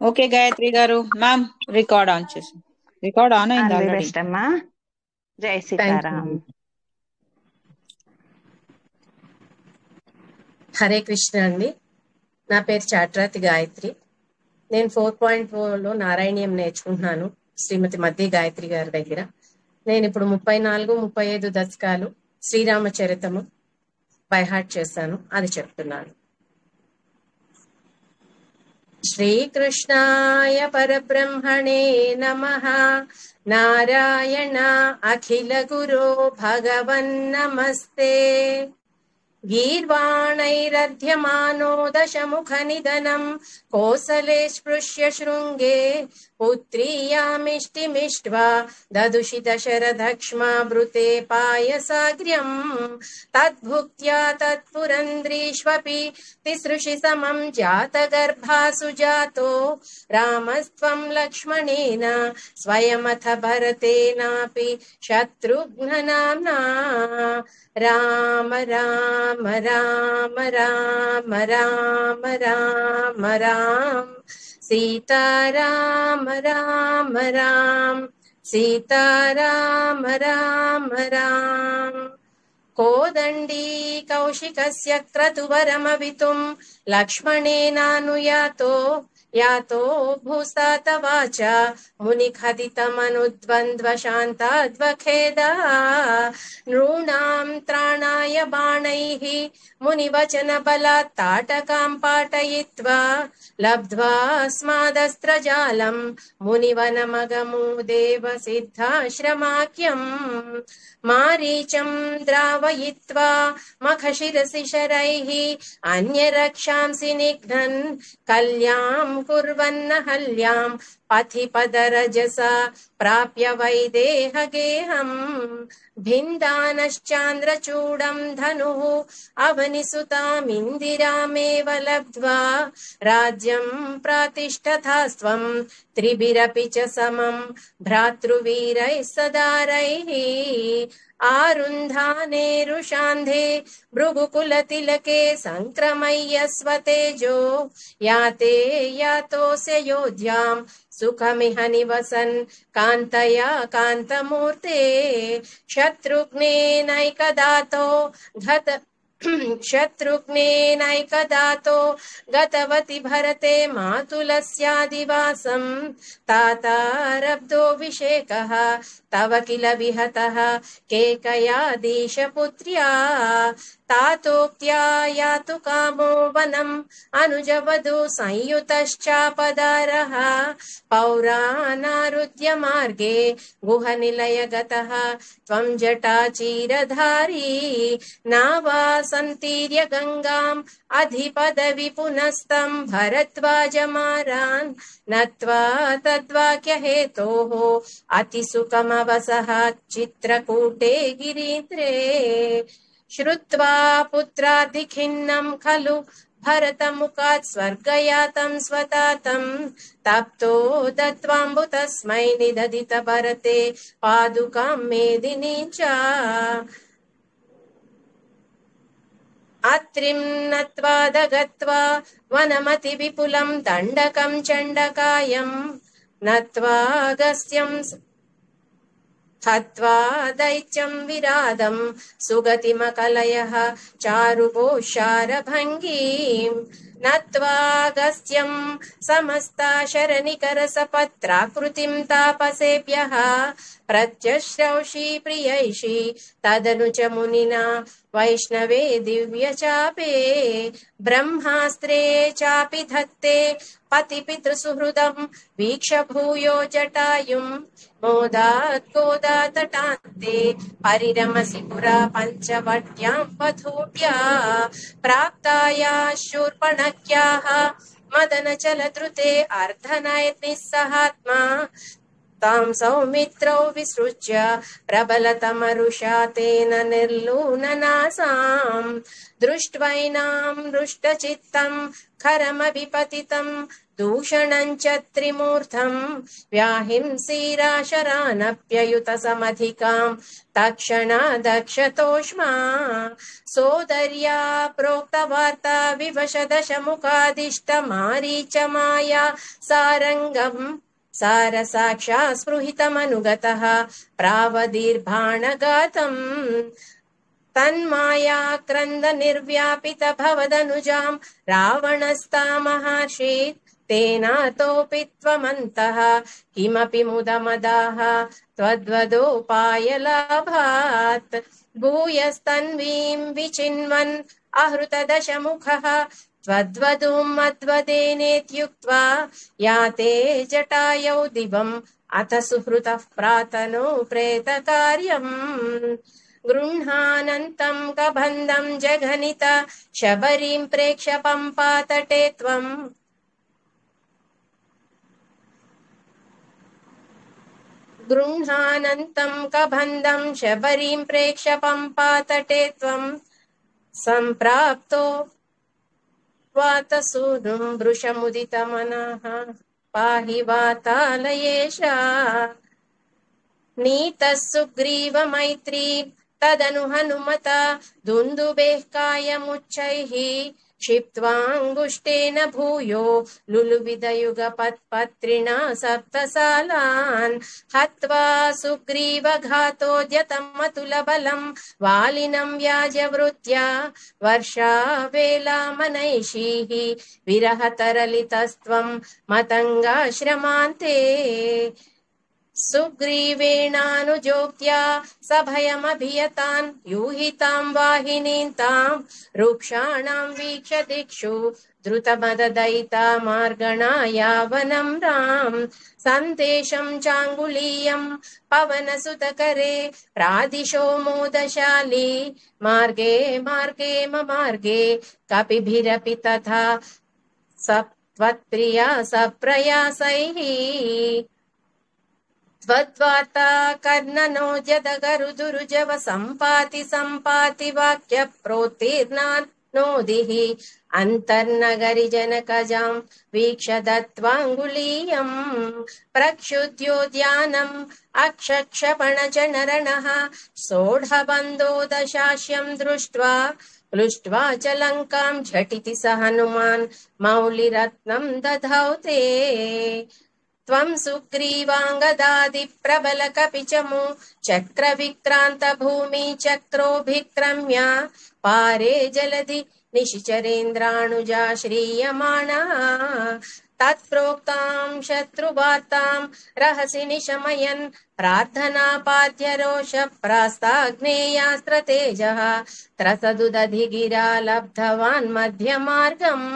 Okay Gayatri గారు, ma'am record on చేసి record on అయింది ఆల్ ది ఆల్రెడీ. బెస్ట్ అమ్మా. జై థ్యాంక్ యూ. సీతారాం. హరే కృష్ణ అండి. నా పేరు చాట్రాతి గాయత్రి. నేను 4.4లో నారాయణీయం నేర్చుకుంటున్నాను శ్రీమతి మధ్య గాయత్రి గారి దగ్గర. నేను ఇప్పుడు 34-35 దశకాలు శ్రీరామచరితము బైహార్ట్ చేశాను, అది చెప్తున్నాను. శ్రీకృష్ణాయ పరబ్రహ్మణే నమః. నారాయణ అఖిల గురో భగవన్నమస్తే. गीर्वाणैरध्यमानो दशमुखनिधनम् कोसले स्पृश्य शृङ्गे पुत्रीयामिष्टिमिष्ट्वा ददुषि दशरथक्ष्माभृते पायसाग्र्यम् तद्भुक्त्या तत्पुरन्द्रीष्वपि तिसृषि समम् जातगर्भासु जातो रामस्त्वम् लक्ष्मणेन स्वयमथ भरतेनापि शत्रुघ्ननाम्ना. राम राम राम राम राम राम राम सीताराम राम राम सीताराम राम राम. कोदण्डी कौशिकस्य क्रतुवरमवितुम् लक्ष्मणेनानुयातो यातो भूस्तातवाच मुनिखदितमनुद्वन्द्वशान्ताद्वखेदः. नॄणाम् त्राणाय बाणैः मुनिवचनबलात् ताटकाम् पाटयित्वा लब्ध्वा स्मादस्त्रजालम् मुनिवनमगमो देवसिद्धाश्रमाख्यम्. मारीचम् द्रावयित्वा मखशिरसि शरैः अन्यरक्षांसि निघ्नन् कल्याम् कुर्वन्नहल्याम् पथिपदरजसा प्राप्य वैदेहगेहम्. भिन्दानश्चान्द्रचूडम् धनुः अवनिसुतामिन्दिरामेव लब्ध्वा राज्यम् प्रातिष्ठतास्त्वम् त्रिभिरपि च समम् भ्रातृवीरैः सदारैः. आरुन्धानेरुषान्धे भृगुकुलतिलके सङ्क्रमय्य स्वतेजो याते यातोऽस्य योध्याम् सुखमिह निवसन् कान्तया कान्तमूर्ते. शत्रुघ्नेनैकदातो घत शत्रुघ्नेनैकदातो गतवति भरते मातुलस्यादिवासम्. तातारब्धोऽभिषेकः तव किल विहतः केकयादीशपुत्र्या. तातोक्त्या यातु कामो वनम् अनुजवधू संयुतश्चापदारः. पौरानारुध्य मार्गे गुहनिलय गतः त्वम् जटाचीरधारी. नावासन्तीर्य गङ्गाम् अधिपदवि पुनस्तम् भरद्वाजमारान् नत्वा तद्वाक्यहेतोः अतिसुखमवसः चित्रकूटे गिरीन्द्रे. श्रुत्वा पुत्रादिखिन्नम् खलु भरतमुखात् स्वर्गयातम् स्वतातम् तप्तो दत्त्वाम्बुतस्मै निदधित भरते पादुकाम् मेदिनी च. अत्रिम् नत्वा दगत्वा वनमति विपुलम् दण्डकम् चण्डकायम् नत्वा अगस्त्यम् हत्वा दैत्यम् विरादम् सुगतिमकलयः चारुपोषारभङ्गीम्. नत्वागस्त्यम् समस्ता शरनिकरसपत्राकृतिम् तापसेभ्यः प्रत्यश्रौषि प्रियैषि तदनु च मुनिना वैष्णवे दिव्यचापे. ब्रह्मास्त्रे चापि धत्ते पतिपितृसुहृदम् वीक्ष भूयो जटायुम् मोदात् गोदातटान्ते परिरमसि पुरा पञ्चवट्याम् वधूट्या. प्राप्ताया शूर्पणख्याः मदनचलद्रुते अर्धनयनिस्सहात्मा तां सौमित्रौ विसृज्य प्रबलतमरुषा तेन निर्लूननासाम् दृष्ट्वैनां दृष्टचित्तं खरमविपतितं दूषणं च त्रिमूर्धम् व्याहिंसीराशरानप्ययुतसमधिकां तत्क्षणा दक्षतोष्मा सोदर्या प्रोक्तवार्ता विवशदशमुखादिष्टमारीचमाया सारङ्गम् सारसाक्षा स्पृहितमनुगतः प्रावदीर्भाणगातम् तन्माया क्रन्द निर्व्यापित भवदनुजां रावणस्ता महर्षीत् तेनातोऽपि त्वमन्तः किमपि मुदमदाः त्वद्वदोपायलाभात् भूयस्तन्वीं विचिन्वन् आहृतदशमुखः त्वद्वधूं मद्वदेनेत्युक्त्वा याते जटायौ दिवम् अथ सुहृतः प्रातनो प्रेतकार्यम् गृह्णानन्तं कबन्धं जघनित शबरीं प्रेक्ष्य पम्पातटे त्वम् गृह्णानन्तं कबन्धं शबरीं प्रेक्ष्य पम्पातटे त्वम् सम्प्राप्तो वातसूनुं वृषमुदितमनः पाहि वातालयेशा नीतः सुग्रीव मैत्री तदनु हनुमता दुन्दुभेः कायमुच्चैः क्षिप्त्वाङ्गुष्ठेन भूयो लुलुविदयुगपत्पत्रिणा सप्तसालान् हत्वा सुग्रीवघातोद्यतमतुलबलं वालिनं व्याजवृत्या वर्षावेलामनैषीः विरहतरलितस्त्वं मतङ्गाश्रमान्ते सुग्रीवेणानुजोक्त्या सभयमभियतान् यूहितां वाहिनीं तां रुक्षाणां वीक्ष्य दिक्षु द्रुतमददयिता मार्गणा यावनं राम सन्देशं चाङ्गुलीयं पवनसुतकरे प्रादिशो मोदशाली मार्गे मार्गे ममार्गे कपिभिरपि तथा सत्वत्प्रिया सप्रयासैः त्वद्वार्ता कर्णनो जदगरुदुरुजव सम्पाति वाक्य प्रोत्तीर्णान्नोदिः अन्तर्नगरि जनकजां वीक्ष्य दत्त्वाङ्गुलीयम् प्रक्षुद्योद्यानम् अक्षक्षपणजनरणः सोढबन्धो दशास्यं दृष्ट्वा क्लृष्ट्वा च लङ्कां झटिति स हनुमान् मौलिरत्नं दधौ ते त्वं सुग्रीवाङ्गदादिप्रबलकपिचमु चक्रविक्रान्तभूमि चक्रोभिक्रम्य पारे जलधि निशिचरेन्द्राणुजा श्रीयमाणः तत्प्रोक्तां शत्रुवार्तां रहसि निशमयन् प्रार्थनापाद्यरोष प्रास्ताग्नेयास्त्रतेजः त्रसदुदधिगिरा लब्धवान् मध्यमार्गम्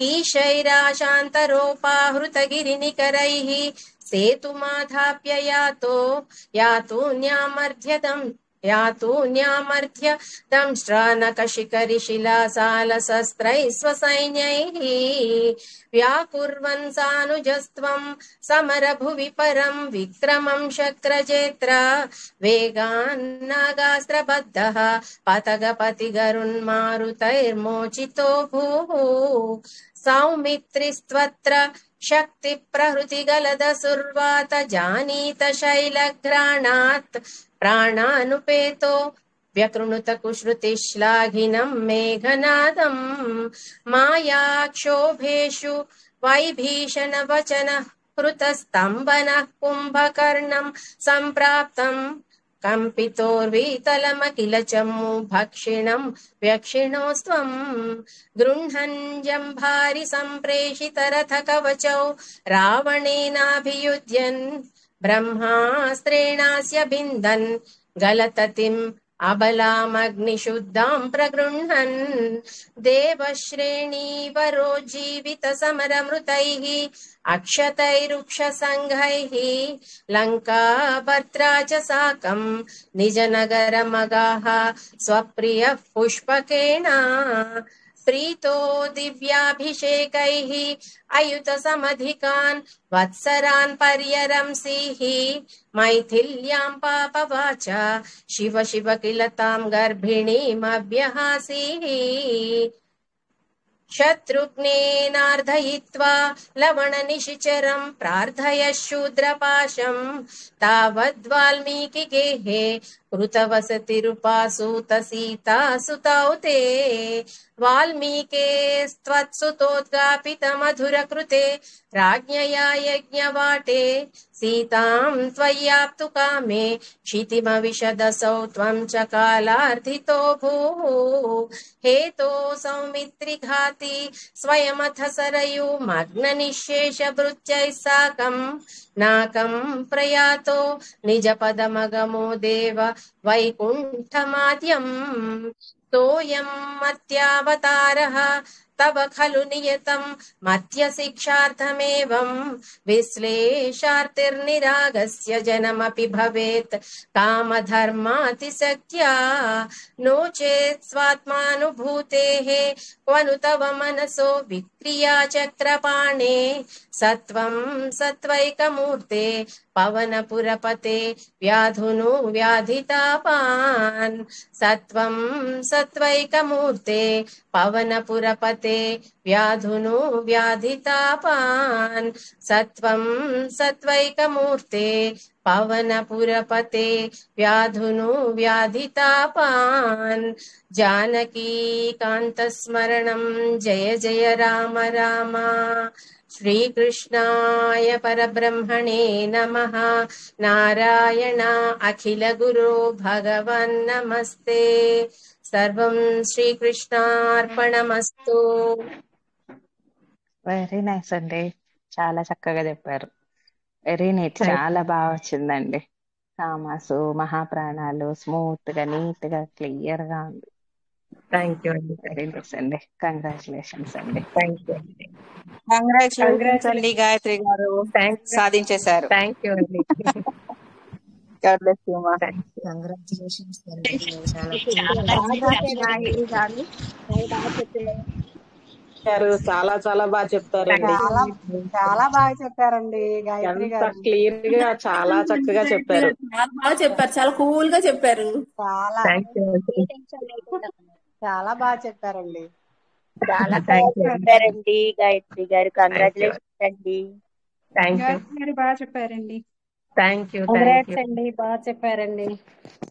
कीशैराशान्तरोपाहृतगिरिनिकरैः सेतुमाधाप्य यातून्यामर्ध्य दंष्ट्रानकशिखरिशिलासालशस्त्रैः स्वसैन्यैः व्याकुर्वन् सानुजस्त्वं समरभुवि परं विक्रमं शक्रजेत्र वेगान्नागास्त्रबद्धः पतगपतिगरुन्मारुतैर्मोचितो भूः सौमित्रिस्त्वत्र शक्तिप्रहृतिगलदसुर्वात जानीत शैलघ्राणात् प्राणानुपेतो व्यकृणुत कुश्रुतिश्लाघिनं मेघनादम् मायाक्षोभेषु वैभीषणवचनः हृतस्तम्भनः कुम्भकर्णं सम्प्राप्तम् कम्पितोर्वीतलमखिल चमू भक्षिणं व्यक्षिणोस्त्वं गृह्णन् जम्भारि सम्प्रेषितरथ कवचौ रावणेनाभियुध्यन् ब्रह्मास्त्रेणास्य बिन्दन् गलततिम् अबलामग्निशुद्धां प्रगृह्णन् देवश्रेणीवरो जीवित समरमृतैः अक्षतैरुक्षसङ्घैः लङ्काभर्त्रा च साकं निजनगरमगाः स्वप्रियः पुष्पकेन प्रीतो दिव्याभिषेकैः अयुतसमधिकान् वत्सरान् पर्यरंसीः मैथिल्यां पापवाच शिव शिव किल तां गर्भिणीमभ्यहासीः शत्रुघ्नेनार्धयित्वा लवणनिशिचरं प्रार्थय शूद्रपाशं तावद्वाल्मीकिगेहे कृतवसतिरुपासूत सीता सुतौ ते वाल्मीकेस्त्वत्सुतोद्गापितमधुरकृते राज्ञया यज्ञवाटे सीतां त्वय्याप्तु कामे क्षितिमविशदसौ त्वं च कालार्थितो भूः हेतो सौमित्रिघाती स्वयमथ सरयूमग्ननिःशेषभृत्यैः साकं नाकं प्रयातो निजपदमगमो देव वैकुण्ठमाद्यम् तोयं मत्यावतारः तव खलु नियतं मत्यशिक्षार्थमेवं विश्लेषार्तिर्निरागस्य जनमपि भवेत् कामधर्मातिशक्त्या नो चेत् स्वात्मानुभूतेः क्वनु तव मनसो विक्रिया चक्रपाणे सत्वं सत्वैकमूर्ते पवनपुरपते व्याधुनो व्याधितापान् सत्वं सत्वैकमूर्ते पवनपुरपते व्याधुनो व्याधितापान् सत्वं सत्वैकमूर्ते पवनपुरपते व्याधुनो व्याधितापान् जानकीकान्तस्मरणं जय जय राम राम श्रीकृष्णाय परब्रह्मणे नमः नारायण अखिलगुरो भगवन् नमस्ते सर्वं శ్రీకృష్ణార్పణమస్తు వెరీ నైస్ అండి, చాలా చక్కగా చెప్పారు. వెరీ నీట్, చాలా బాగా వచ్చిందండి. కామాసు మహాప్రాణాలు స్మూత్ గా నీట్ గా క్లియర్ గా ఉంది. థ్యాంక్ యూ అండి. వెరీ నైస్ అండి, కంగ్రాచులేషన్స్ అండి. థ్యాంక్ యూ అండి. కంగ్రాచులేషన్స్ అండి గాయత్రి గారు, సాధించేశారు. థ్యాంక్ యూ అండి. God bless you, ma. Congratulations చాలా చాలా బాగా చెప్తారండి. చాలా బాగా చెప్పారండి గాయత్రి ఎంత గారు. క్లియర్ గా చాలా చక్కగా చెప్పారు. చాలా బాగా చెప్పారు, చాలా కూల్ గా చెప్పారు. చాలా చాలా బాగా చెప్పారండి. చాలా బాగా చెప్పారండి గాయత్రి గారు. కంగ్రాచులేషన్స్ అండి. థ్యాంక్ యూ బాగా చెప్పారండి. థ్యాంక్ యూ అండి, బాగా చెప్పారండి.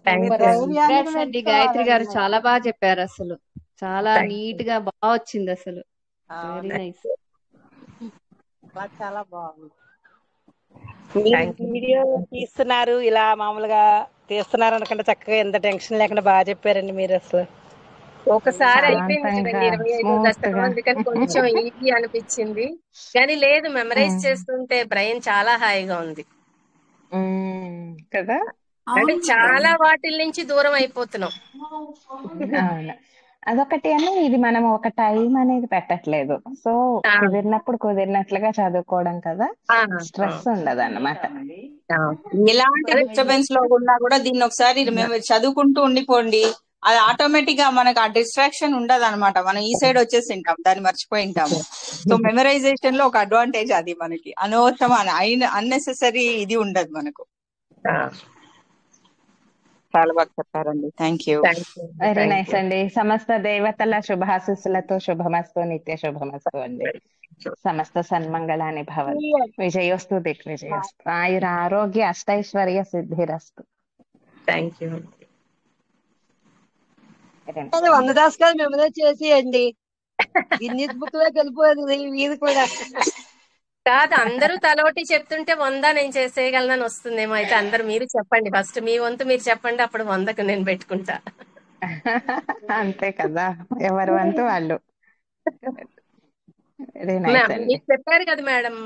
ధైర్యాన్ని అండి గాయత్రి గారు పెంచుకోవాలండి. చాలా బాగా చెప్పారు. అసలు చాలా Thank you. నీట్ గా బాగా వచ్చింది. అసలు వెరీ నైస్. చాలా బాగుంది. మీరు వీడియో తీస్తున్నారు, ఇలా మామూలుగా తీస్తున్నారు అనుకుంటే చక్కగా ఎంత టెన్షన్ లేకుండా బాగా చెప్పారండి మీరు. అసలు ఒకసారి శాంతంగా, అయిపోయింది 25 smooth దశకం, గా. అందుకని కొంచెం ఈజీ అనిపించింది. కానీ లేదు, మెమరైజ్ చేస్తుంటే బ్రెయిన్ చాలా హాయిగా ఉంది. కదా, అంటే చాలా వాటిల నుంచి దూరం అయిపోతున్నాం. అవును. అదొకటి అని, ఇది మనం ఒక టైం అనేది పెట్టట్లేదు. సో కుదిరినప్పుడు కుదిరినట్లుగా చదువుకోవడం కదా, స్ట్రెస్ ఉండదు అన్నమాట. ఎలాంటి డిస్టర్బెన్స్ లో ఉన్నా కూడా దీన్ని ఒకసారి మేము చదువుకుంటూ ఉండిపోండి, అది ఆటోమేటిక్ గా మనకు ఆ డిస్ట్రాక్షన్ ఉండదు అనమాట. మనం ఈ సైడ్ వచ్చేసి ఉంటాం, దాన్ని మర్చిపోయి ఉంటాము. సో మెమరైజేషన్ లో ఒక అడ్వాంటేజ్ అది మనకి. అనవసరం అన్నెసెసరీ ఇది ఉండదు మనకు. చాలా బాగా చెప్పారండి. Thank you. వెరీ నైస్ అండి. సమస్త దేవతల శుభాశీస్సులతో శుభమస్తు, నిత్య శుభమస్తు అండి. సమస్త సన్మంగళాని భవంతు. విజయోస్తు దిగ్విజయోస్తు. ఆయుర ఆరోగ్య అష్టైశ్వర్య సిద్ధిరస్తు. Thank you. 100 దాసుకాలు మెమరైజ్ చేసేయండి. గిన్నిస్ బుక్ లో వెళ్ళిపోయింది మీరు కూడా. కాదు, అందరూ తలోటి చెప్తుంటే 100 నేను చేసేయగలనని వస్తుందేమో. అయితే అందరు మీరు చెప్పండి, ఫస్ట్ మీ వంతు మీరు చెప్పండి, అప్పుడు 100కు నేను పెట్టుకుంటా. అంతే కదా, ఎవరి వంతు వాళ్ళు. వెరీ నైస్ అండి. మీరు చెప్పారు కదా మేడం,